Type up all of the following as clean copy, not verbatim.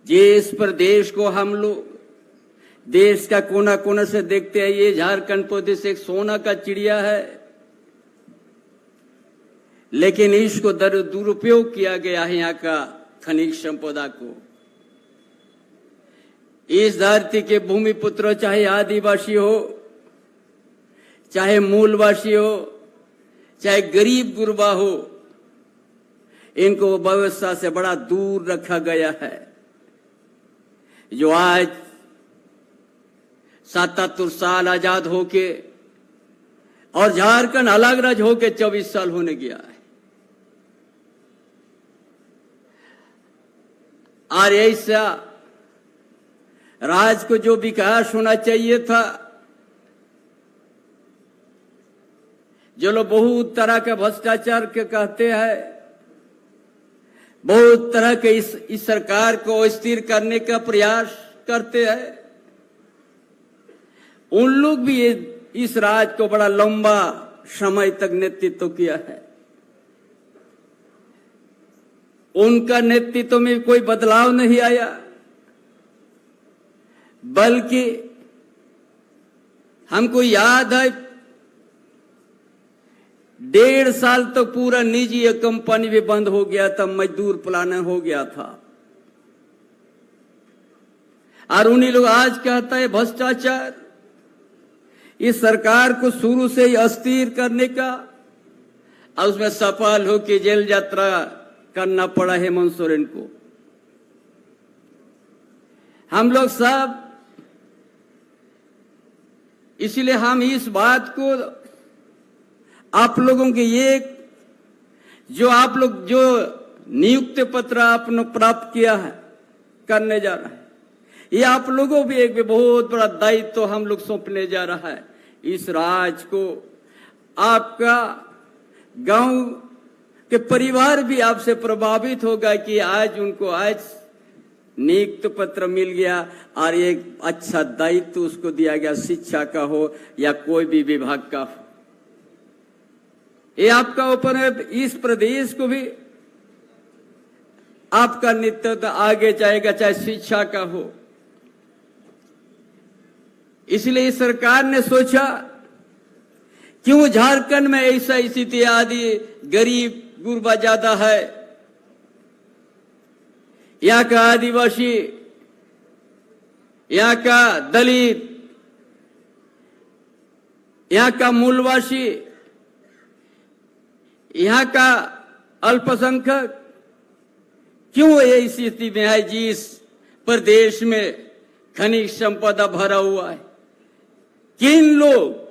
जिस प्रदेश को हम लोग देश का कोना कोना से देखते हैं, ये झारखंड प्रदेश एक सोना का चिड़िया है, लेकिन इसको दुरुपयोग किया गया है यहाँ का खनिज संपदा को। इस धरती के भूमि पुत्र चाहे आदिवासी हो, चाहे मूलवासी हो, चाहे गरीब गुरबा हो, इनको व्यवस्था से बड़ा दूर रखा गया है। जो आज 77 साल आजाद होके और झारखंड अलग राज्य होके 24 साल होने गया है, और ऐसा राज्य को जो विकास होना चाहिए था, जो लोग बहुत तरह के भ्रष्टाचार के कहते हैं, बहुत तरह के इस सरकार को स्थिर करने का प्रयास करते हैं, उन लोग भी इस राज्य को बड़ा लंबा समय तक नेतृत्व किया है। उनका नेतृत्व में कोई बदलाव नहीं आया, बल्कि हमको याद है 1.5 साल तक तो पूरा निजी कंपनी भी बंद हो गया था, मजदूर प्लान हो गया था, और उन्हीं लोग आज कहता है भ्रष्टाचार। इस सरकार को शुरू से ही अस्थिर करने का, और उसमें सफल हो कि जेल यात्रा करना पड़ा हेमंत सोरेन को। हम लोग सब इसलिए हम इस बात को आप लोगों के ये जो आप लोग जो नियुक्ति पत्र आपने प्राप्त किया है, करने जा रहा है, ये आप लोगों भी एक बहुत बड़ा दायित्व तो हम लोग सौंपने जा रहा है। इस राज्य को आपका गांव के परिवार भी आपसे प्रभावित होगा कि आज उनको आज नियुक्ति पत्र मिल गया और एक अच्छा दायित्व उसको दिया गया, शिक्षा का हो या कोई भी विभाग का हो। ये आपका ऊपर है। इस प्रदेश को भी आपका नेतृत्व आगे जाएगा, चाहे शिक्षा का हो। इसलिए इस सरकार ने सोचा क्यों झारखंड में ऐसा स्थिति आदि गरीब गुरबा ज्यादा है, यहाँ का आदिवासी, यहाँ का दलित, यहाँ का मूलवासी, यहाँ का अल्पसंख्यक क्यों ये स्थिति में है? जिस प्रदेश में खनिज संपदा भरा हुआ है, किन लोग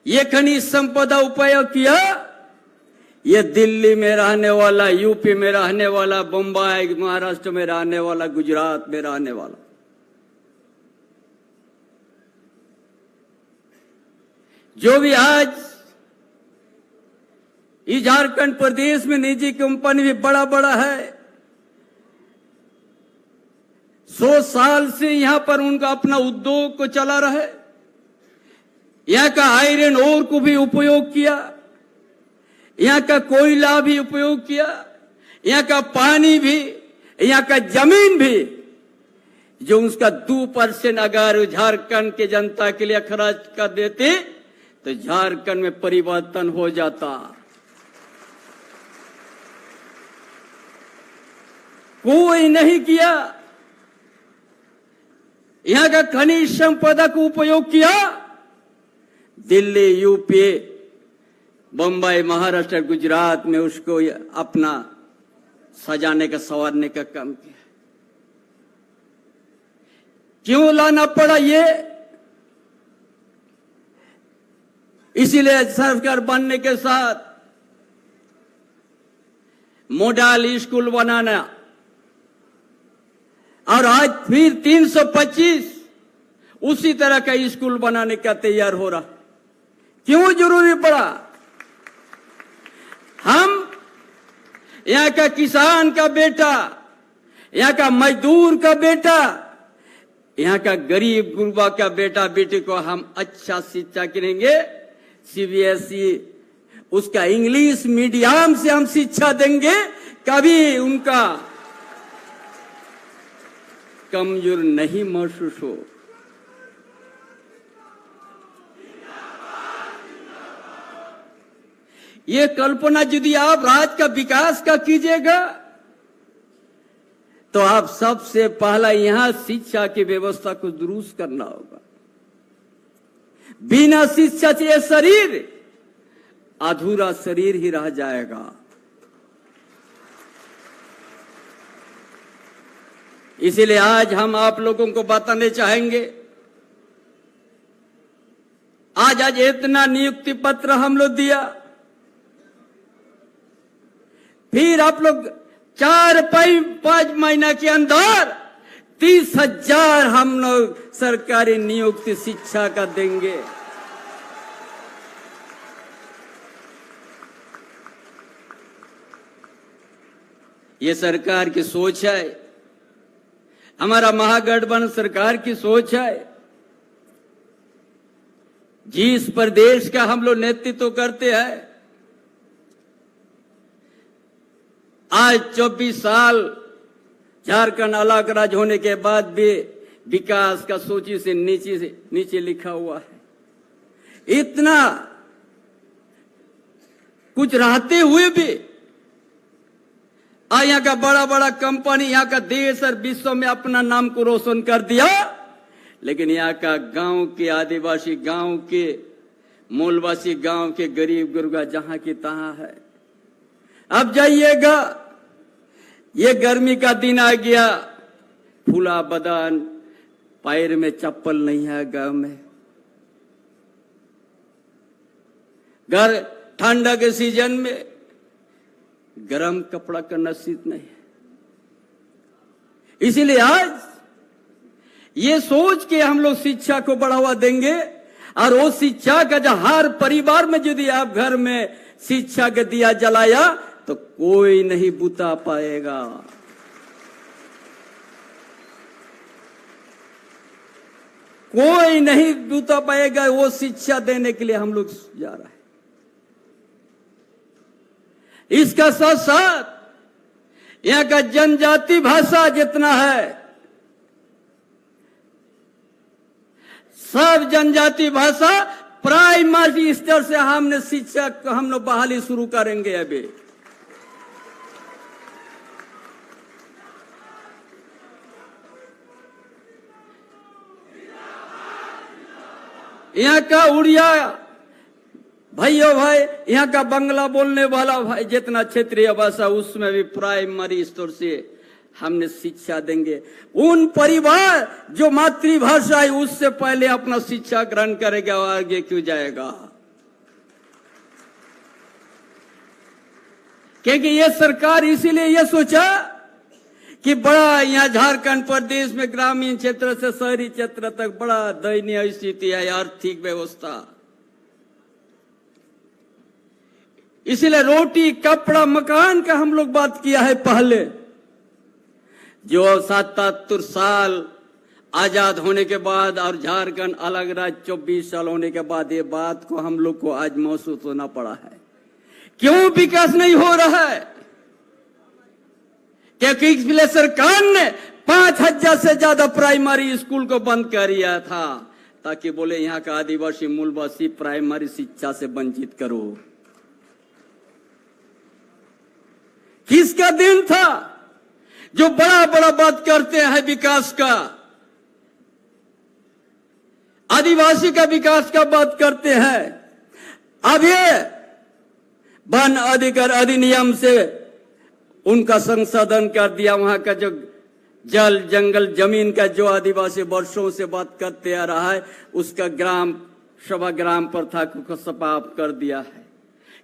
ये खनिज संपदा उपयोग किया? ये दिल्ली में रहने वाला, यूपी में रहने वाला, बम्बई महाराष्ट्र में रहने वाला, गुजरात में रहने वाला, जो भी आज इस झारखंड प्रदेश में निजी कंपनी भी बड़ा बड़ा है, 100 साल से यहां पर उनका अपना उद्योग को चला रहे, यहाँ का आयरन ओर को भी उपयोग किया, यहाँ का कोयला भी उपयोग किया, यहाँ का पानी भी, यहाँ का जमीन भी, जो उसका 2% अगर झारखंड के जनता के लिए खर्च कर देते तो झारखंड में परिवर्तन हो जाता। कोई नहीं किया। यहाँ का खनिज संपदा को उपयोग किया, दिल्ली, यूपी, बम्बई, महाराष्ट्र, गुजरात में उसको अपना सजाने का, संवारने का काम किया। क्यों लाना पड़ा ये? इसीलिए सरकार बनने के साथ मॉडल स्कूल बनाना, और आज फिर 325 उसी तरह का स्कूल बनाने का तैयार हो रहा। क्यों जरूरी पड़ा? हम यहाँ का किसान का बेटा, यहाँ का मजदूर का बेटा, यहाँ का गरीब गुरबा का बेटा बेटी को हम अच्छा शिक्षा करेंगे, सीबीएसई उसका इंग्लिश मीडियम से हम शिक्षा देंगे, कभी उनका कमजोर नहीं महसूस हो। ये कल्पना यदि आप राज्य का विकास का कीजिएगा तो आप सबसे पहला यहां शिक्षा की व्यवस्था को दुरुस्त करना होगा। बिना शिक्षा से यह शरीर अधूरा शरीर ही रह जाएगा। इसीलिए आज हम आप लोगों को बताने चाहेंगे, आज इतना नियुक्ति पत्र हम लोग दिया, फिर आप लोग 4-5 महीना के अंदर 30,000 हम लोग सरकारी नियुक्ति शिक्षा का देंगे। ये सरकार की सोच है, हमारा महागठबंधन सरकार की सोच है। जिस प्रदेश का हम लोग नेतृत्व करते हैं, आज 24 साल झारखंड अलग राज्य होने के बाद भी विकास का सूची से नीचे लिखा हुआ है। इतना कुछ रहते हुए भी यहाँ का बड़ा बड़ा कंपनी यहाँ का देश और विश्व में अपना नाम को रोशन कर दिया, लेकिन यहाँ का गांव के आदिवासी, गांव के मूलवासी, गांव के गरीब गुरबा जहां की तहां है। अब जाइएगा, ये गर्मी का दिन आ गया, फूला बदन, पैर में चप्पल नहीं है गांव में। घर ठंडा के सीजन में गरम कपड़ा का नसीब नहीं है। इसीलिए आज ये सोच के हम लोग शिक्षा को बढ़ावा देंगे, और वो शिक्षा का जो हर परिवार में यदि आप घर में शिक्षा का दिया जलाया तो कोई नहीं बुता पाएगा। कोई नहीं बुता पाएगा। वो शिक्षा देने के लिए हम लोग जा रहे हैं। इसका साथ साथ यहाँ का जनजाति भाषा जितना है, सब जनजाति भाषा प्राइमरी स्तर से हमने शिक्षा को हम लोग बहाली शुरू करेंगे। अभी यहाँ का उड़िया भाइयों भाई, यहाँ का बंगला बोलने वाला भाई, जितना क्षेत्रीय भाषा, उसमें भी प्राइमरी स्तर से हमने शिक्षा देंगे। उन परिवार जो मातृभाषा है उससे पहले अपना शिक्षा ग्रहण करेगा और आगे क्यों जाएगा। क्योंकि ये सरकार इसीलिए ये सोचा कि बड़ा यहाँ झारखंड प्रदेश में ग्रामीण क्षेत्र से शहरी क्षेत्र तक बड़ा दयनीय स्थिति है, आर्थिक व्यवस्था। इसलिए रोटी कपड़ा मकान का हम लोग बात किया है पहले। जो 77 साल आजाद होने के बाद और झारखंड अलग राज्य 24 साल होने के बाद ये बात को हम लोग को आज महसूस होना पड़ा है। क्यों विकास नहीं हो रहा है? क्योंकि इसलिए सरकार ने 5,000 से ज्यादा प्राइमरी स्कूल को बंद कर दिया था, ताकि बोले यहाँ का आदिवासी मूलवासी प्राइमरी शिक्षा से वंचित करो। किसका दिन था जो बड़ा बड़ा बात करते हैं विकास का, आदिवासी का विकास का बात करते हैं। अब ये वन अधिकार अधिनियम से उनका संशोधन कर दिया। वहां का जो जल जंगल जमीन का जो आदिवासी वर्षों से बात करते आ रहा है, उसका ग्राम सभा ग्राम प्रथा को समाप्त कर दिया है।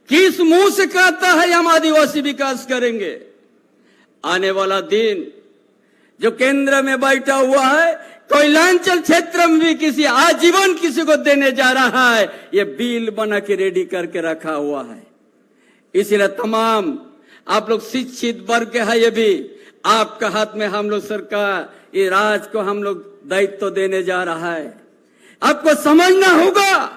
किस मुंह से कहता है हम आदिवासी विकास करेंगे? आने वाला दिन जो केंद्र में बैठा हुआ है, कोयलांचल क्षेत्र में भी किसी आजीवन किसी को देने जा रहा है, ये बिल बना के रेडी करके रखा हुआ है। इसलिए तमाम आप लोग शिक्षित वर्ग है, ये भी आपका हाथ में हम लोग सरकार ये राज को हम लोग दायित्व देने जा रहा है। आपको समझना होगा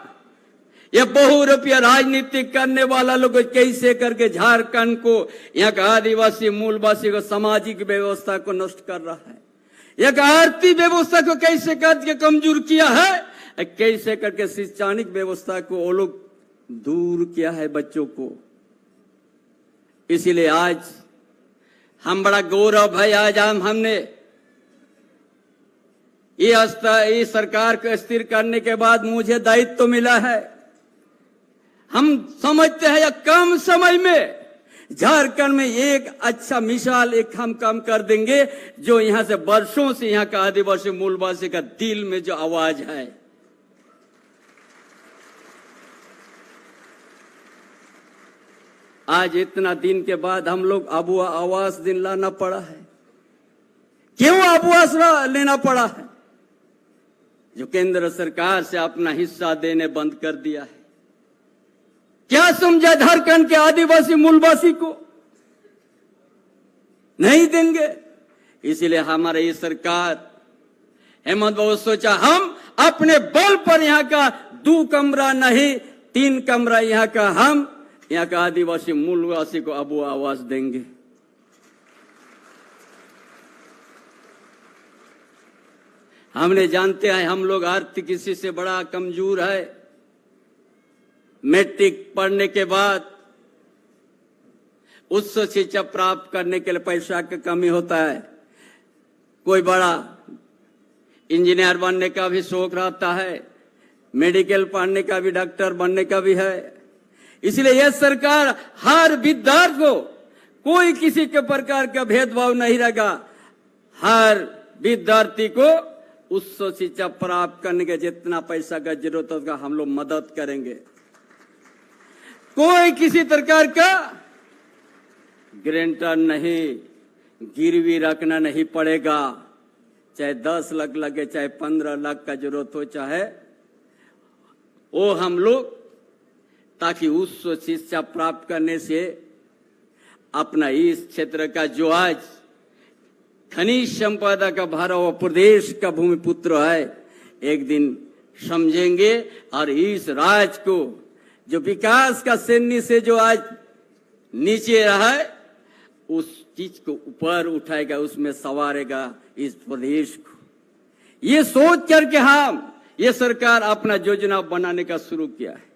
ये बहुरूपीय राजनीति करने वाला लोग कैसे करके झारखंड को, यहाँ का आदिवासी मूलवासी को, सामाजिक व्यवस्था को नष्ट कर रहा है। एक आर्थिक व्यवस्था को कैसे करके कमजोर किया है, कैसे करके शैक्षणिक व्यवस्था को वो लोग दूर किया है बच्चों को। इसीलिए आज हम बड़ा गौरव है, आज हमने ये सरकार को स्थिर करने के बाद मुझे दायित्व तो मिला है। हम समझते हैं कम समय में झारखंड में एक अच्छा मिसाल एक हम काम कर देंगे, जो यहां से वर्षों से यहां का आदिवासी मूलवासी का दिल में जो आवाज है। आज इतना दिन के बाद हम लोग आबुआ आवास दिन लाना पड़ा है। क्यों आवास लेना पड़ा है? जो केंद्र सरकार से अपना हिस्सा देने बंद कर दिया है। क्या समझा झारखंड के आदिवासी मूलवासी को? नहीं देंगे। इसीलिए हमारे ये सरकार हेमंत बाबू सोचा हम अपने बल पर यहाँ का 2 कमरा नहीं 3 कमरा यहाँ का हम यहाँ का आदिवासी मूलवासी को अब वो आवास देंगे। हमने जानते हैं हम लोग आर्थिक किसी से बड़ा कमजोर है। मैट्रिक पढ़ने के बाद उच्च शिक्षा प्राप्त करने के लिए पैसा की कमी होता है। कोई बड़ा इंजीनियर बनने का भी शौक रहता है, मेडिकल पढ़ने का भी, डॉक्टर बनने का भी है। इसलिए यह सरकार हर विद्यार्थी को कोई किसी के प्रकार का भेदभाव नहीं रहेगा। हर विद्यार्थी को उच्च शिक्षा प्राप्त करने के जितना पैसा का जरूरत होगा हम लोग मदद करेंगे। कोई किसी प्रकार का गारंटर नहीं, गिरवी रखना नहीं पड़ेगा। चाहे 10 लाख लगे, चाहे 15 लाख का जरूरत हो, चाहे वो हम लोग, ताकि उच्च शिक्षा प्राप्त करने से अपना इस क्षेत्र का जो आज खनिज संपदा का भरा हुआ प्रदेश का भूमि पुत्र है, एक दिन समझेंगे और इस राज्य को जो विकास का श्रेणी से जो आज नीचे रहा है उस चीज को ऊपर उठाएगा, उसमें संवारेगा इस प्रदेश को। ये सोच करके हम ये सरकार अपना योजना बनाने का शुरू किया है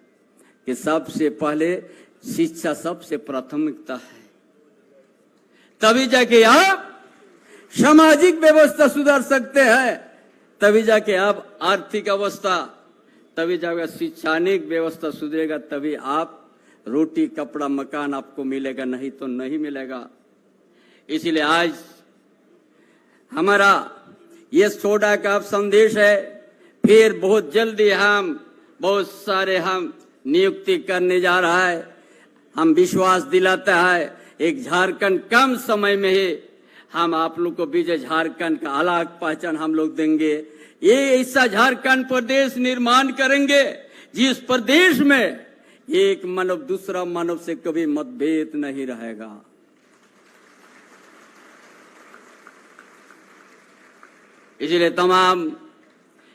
कि सबसे पहले शिक्षा सबसे प्राथमिकता है, तभी जाके आप सामाजिक व्यवस्था सुधार सकते हैं, तभी जाके आप आर्थिक अवस्था, तभी जाके शैक्षणिक व्यवस्था सुधरेगा, तभी आप रोटी कपड़ा मकान आपको मिलेगा, नहीं तो नहीं मिलेगा। इसीलिए आज हमारा ये छोटा का संदेश है। फिर बहुत जल्दी हम बहुत सारे हम नियुक्ति करने जा रहा है। हम विश्वास दिलाता है एक झारखंड कम समय में ही हम आप लोग को विजय झारखंड का अलग पहचान हम लोग देंगे। ये ऐसा झारखंड प्रदेश निर्माण करेंगे जिस प्रदेश में एक मानव दूसरा मानव से कभी मतभेद नहीं रहेगा। इसलिए तमाम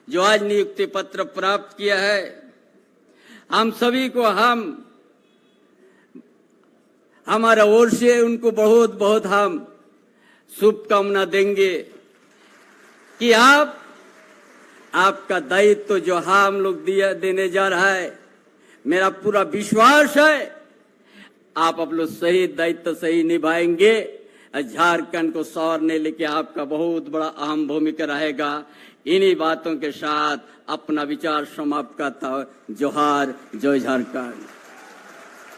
जो आज नियुक्ति पत्र प्राप्त किया है, हम सभी को हम हमारा ओर से उनको बहुत बहुत हम शुभकामना देंगे कि आपका दायित्व जो हम लोग देने जा रहा है, मेरा पूरा विश्वास है आप लोग सही दायित्व सही निभाएंगे। झारखंड को संवारने लेके आपका बहुत बड़ा अहम भूमिका रहेगा। इन्हीं बातों के साथ अपना विचार समाप्त करता हूं। जोहार, जय झारखंड।